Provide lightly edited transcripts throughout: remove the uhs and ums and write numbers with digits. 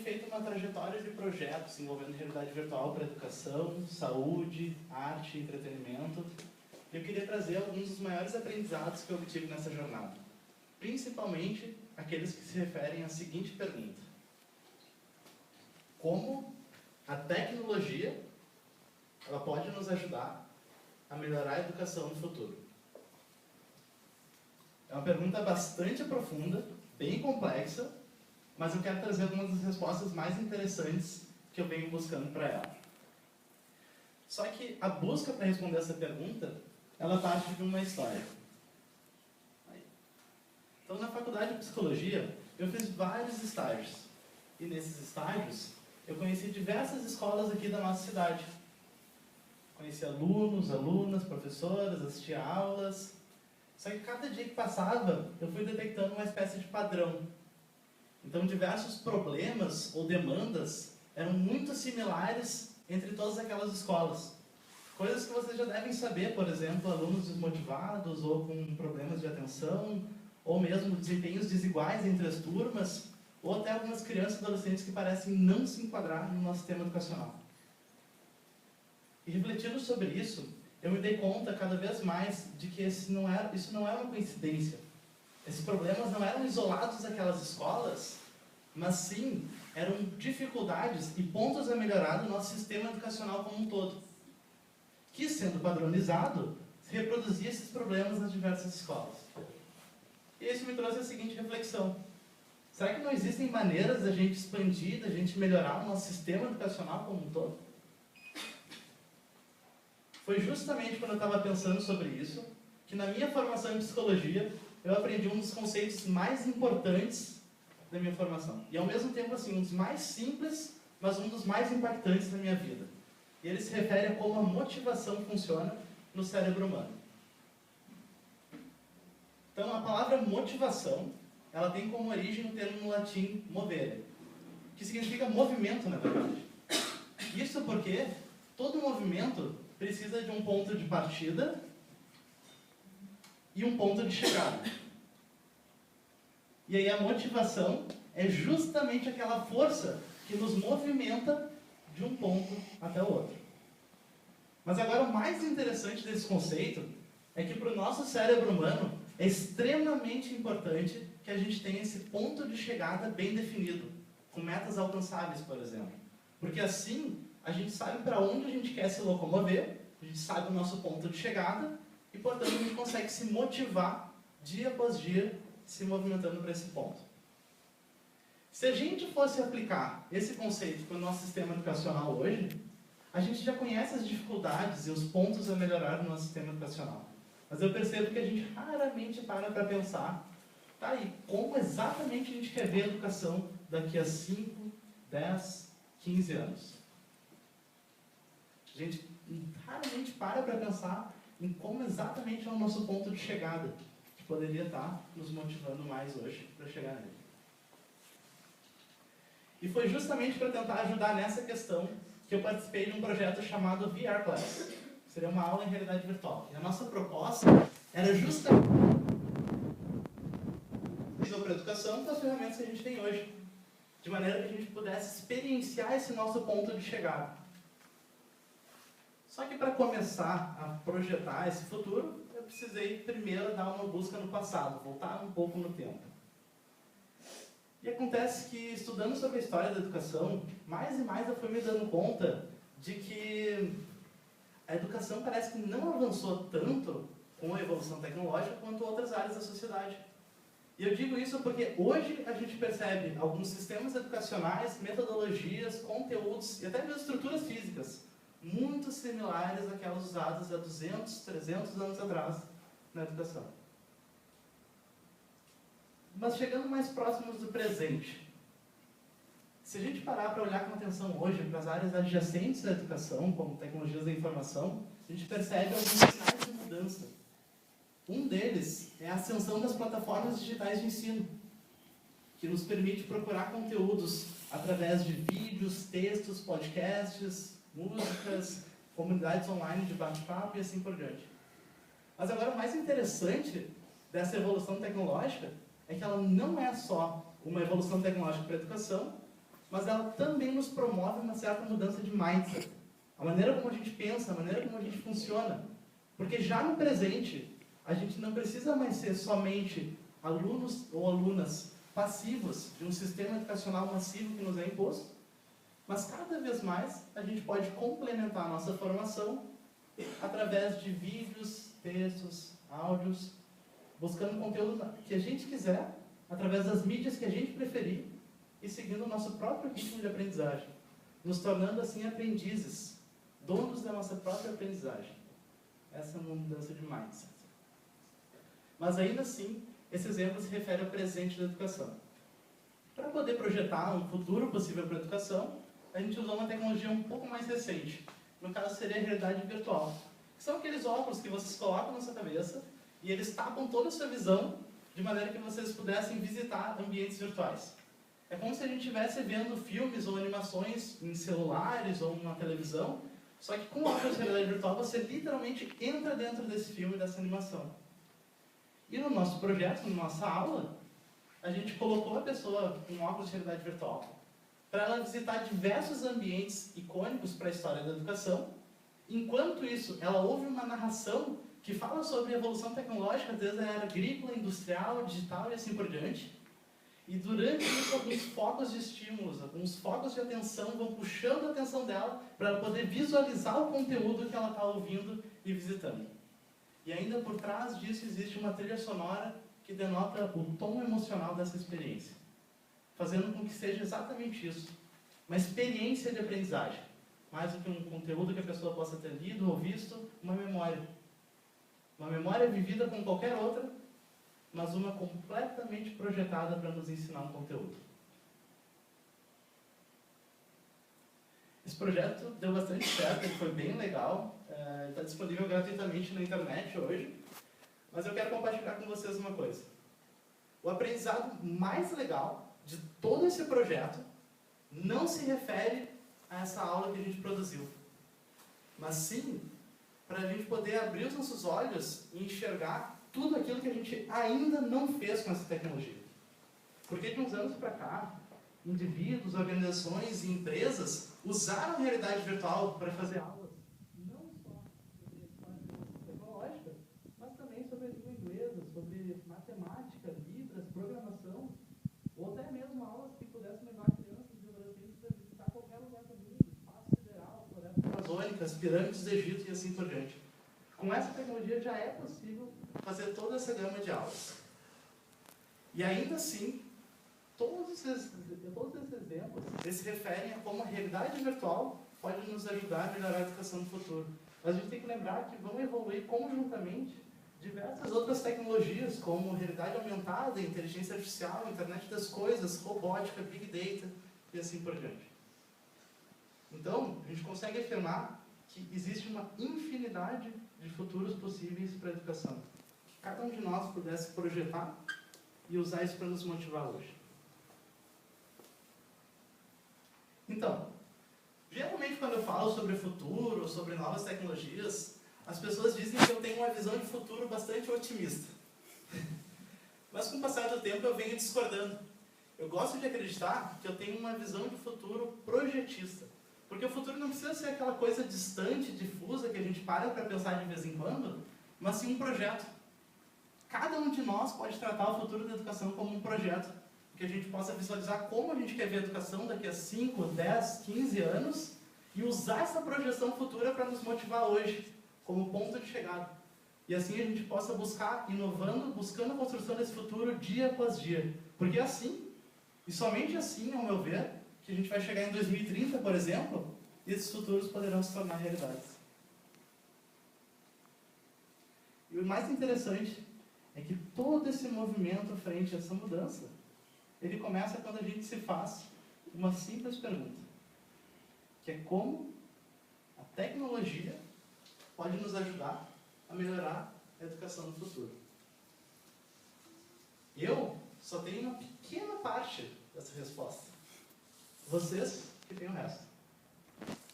feito uma trajetória de projetos envolvendo realidade virtual para educação, saúde, arte e entretenimento. Eu queria trazer alguns dos maiores aprendizados que eu obtive nessa jornada, principalmente aqueles que se referem à seguinte pergunta: como a tecnologia ela pode nos ajudar a melhorar a educação no futuro? É uma pergunta bastante profunda, bem complexa, mas eu quero trazer algumas das respostas mais interessantes que eu venho buscando para ela. Só que a busca para responder essa pergunta, ela parte de uma história. Então, na faculdade de psicologia, eu fiz vários estágios. E nesses estágios, eu conheci diversas escolas aqui da nossa cidade. Conheci alunos, alunas, professoras, assisti a aulas. Só que cada dia que passava, eu fui detectando uma espécie de padrão. Então, diversos problemas ou demandas eram muito similares entre todas aquelas escolas. Coisas que vocês já devem saber, por exemplo, alunos desmotivados ou com problemas de atenção, ou mesmo desempenhos desiguais entre as turmas, ou até algumas crianças e adolescentes que parecem não se enquadrar no nosso sistema educacional. E refletindo sobre isso, eu me dei conta cada vez mais de que isso não é uma coincidência. Esses problemas não eram isolados daquelas escolas, mas sim eram dificuldades e pontos a melhorar do nosso sistema educacional como um todo, que, sendo padronizado, se reproduzia esses problemas nas diversas escolas. E isso me trouxe a seguinte reflexão: será que não existem maneiras da gente expandir, da gente melhorar o nosso sistema educacional como um todo? Foi justamente quando eu estava pensando sobre isso, que na minha formação em psicologia, eu aprendi um dos conceitos mais importantes da minha formação. E ao mesmo tempo, assim, um dos mais simples, mas um dos mais impactantes da minha vida. E ele se refere a como a motivação funciona no cérebro humano. Então, a palavra motivação, ela tem como origem o termo no latim movere, que significa movimento, na verdade. Isso porque todo movimento precisa de um ponto de partida e um ponto de chegada. E aí a motivação é justamente aquela força que nos movimenta de um ponto até o outro. Mas agora o mais interessante desse conceito é que para o nosso cérebro humano é extremamente importante que a gente tenha esse ponto de chegada bem definido, com metas alcançáveis, por exemplo. Porque assim a gente sabe para onde a gente quer se locomover, a gente sabe o nosso ponto de chegada e, portanto, a gente consegue se motivar dia após dia se movimentando para esse ponto. Se a gente fosse aplicar esse conceito para o nosso sistema educacional hoje, a gente já conhece as dificuldades e os pontos a melhorar no nosso sistema educacional. Mas eu percebo que a gente raramente para pensar, tá, e como exatamente a gente quer ver a educação daqui a 5, 10, 15 anos? A gente raramente para pensar em como exatamente é o nosso ponto de chegada, que poderia estar nos motivando mais hoje para chegar nele. E foi justamente para tentar ajudar nessa questão que eu participei de um projeto chamado VR Class. Seria uma aula em realidade virtual. E a nossa proposta era justamente para a educação com as ferramentas que a gente tem hoje, de maneira que a gente pudesse experienciar esse nosso ponto de chegada. Só que para começar a projetar esse futuro, eu precisei primeiro dar uma busca no passado, voltar um pouco no tempo. E acontece que, estudando sobre a história da educação, mais e mais eu fui me dando conta de que a educação parece que não avançou tanto com a evolução tecnológica quanto outras áreas da sociedade. E eu digo isso porque hoje a gente percebe alguns sistemas educacionais, metodologias, conteúdos e até mesmo estruturas físicas muito similares àquelas usadas há 200, 300 anos atrás na educação. Mas chegando mais próximos do presente, se a gente parar para olhar com atenção hoje para as áreas adjacentes da educação, como tecnologias da informação, a gente percebe alguns sinais de mudança. Um deles é a ascensão das plataformas digitais de ensino, que nos permite procurar conteúdos através de vídeos, textos, podcasts, músicas, comunidades online de bate-papo e assim por diante. Mas agora o mais interessante dessa evolução tecnológica é que ela não é só uma evolução tecnológica para a educação, mas ela também nos promove uma certa mudança de mindset. A maneira como a gente pensa, a maneira como a gente funciona. Porque já no presente, a gente não precisa mais ser somente alunos ou alunas passivos de um sistema educacional massivo que nos é imposto, mas cada vez mais a gente pode complementar a nossa formação através de vídeos, textos, áudios, buscando conteúdo que a gente quiser, através das mídias que a gente preferir e seguindo o nosso próprio ritmo de aprendizagem, nos tornando assim aprendizes, donos da nossa própria aprendizagem. Essa é uma mudança de mindset. Mas ainda assim, esse exemplo se refere ao presente da educação. Para poder projetar um futuro possível para a educação, a gente usou uma tecnologia um pouco mais recente. No caso, seria a realidade virtual. Que são aqueles óculos que vocês colocam na sua cabeça e eles tapam toda a sua visão de maneira que vocês pudessem visitar ambientes virtuais. É como se a gente estivesse vendo filmes ou animações em celulares ou numa televisão, só que com óculos de realidade virtual você literalmente entra dentro desse filme, dessa animação. E no nosso projeto, na nossa aula, a gente colocou a pessoa com óculos de realidade virtual para ela visitar diversos ambientes icônicos para a história da educação. Enquanto isso, ela ouve uma narração que fala sobre a evolução tecnológica desde a era agrícola, industrial, digital e assim por diante. E durante isso, alguns focos de estímulos, alguns focos de atenção vão puxando a atenção dela para ela poder visualizar o conteúdo que ela está ouvindo e visitando. E ainda por trás disso existe uma trilha sonora que denota o tom emocional dessa experiência, fazendo com que seja exatamente isso, uma experiência de aprendizagem, mais do que um conteúdo que a pessoa possa ter lido ou visto, uma memória. Uma memória vivida como qualquer outra, mas uma completamente projetada para nos ensinar um conteúdo. Esse projeto deu bastante certo, ele foi bem legal, está disponível gratuitamente na internet hoje, mas eu quero compartilhar com vocês uma coisa. O aprendizado mais legal de todo esse projeto não se refere a essa aula que a gente produziu, mas sim para a gente poder abrir os nossos olhos e enxergar tudo aquilo que a gente ainda não fez com essa tecnologia. Porque de uns anos para cá, indivíduos, organizações e empresas usaram a realidade virtual para fazer aulas não só sobre a história tecnológica, mas também sobre a língua inglesa, sobre matemática, libras, programação, ou até mesmo aulas que pudessem levar crianças e adolescentes para visitar qualquer lugar do mundo, espaço sideral, florestas amazônicas, pirâmides do Egito e assim por diante. Com essa tecnologia já é possível fazer toda essa gama de aulas. E ainda assim, todos esses exemplos eles se referem a como a realidade virtual pode nos ajudar a melhorar a educação no futuro. Mas a gente tem que lembrar que vão evoluir conjuntamente diversas outras tecnologias, como realidade aumentada, inteligência artificial, internet das coisas, robótica, big data e assim por diante. Então, a gente consegue afirmar que existe uma infinidade de futuros possíveis para a educação. Que cada um de nós pudesse projetar e usar isso para nos motivar hoje. Então, geralmente quando eu falo sobre o futuro, sobre novas tecnologias, as pessoas dizem que eu tenho uma visão de futuro bastante otimista. Mas com o passar do tempo eu venho discordando. Eu gosto de acreditar que eu tenho uma visão de futuro projetista. Porque o futuro não precisa ser aquela coisa distante, difusa, que a gente para pensar de vez em quando, mas sim um projeto. Cada um de nós pode tratar o futuro da educação como um projeto, que a gente possa visualizar como a gente quer ver a educação daqui a 5, 10, 15 anos e usar essa projeção futura para nos motivar hoje, como ponto de chegada. E assim a gente possa buscar, inovando, buscando a construção desse futuro dia após dia. Porque assim, e somente assim, ao meu ver, que a gente vai chegar em 2030, por exemplo, e esses futuros poderão se tornar realidades. E o mais interessante é que todo esse movimento frente a essa mudança, ele começa quando a gente se faz uma simples pergunta, que é como a tecnologia pode nos ajudar a melhorar a educação no futuro. Eu só tenho uma pequena parte dessa resposta. Vocês que têm o resto.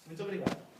Muito obrigado.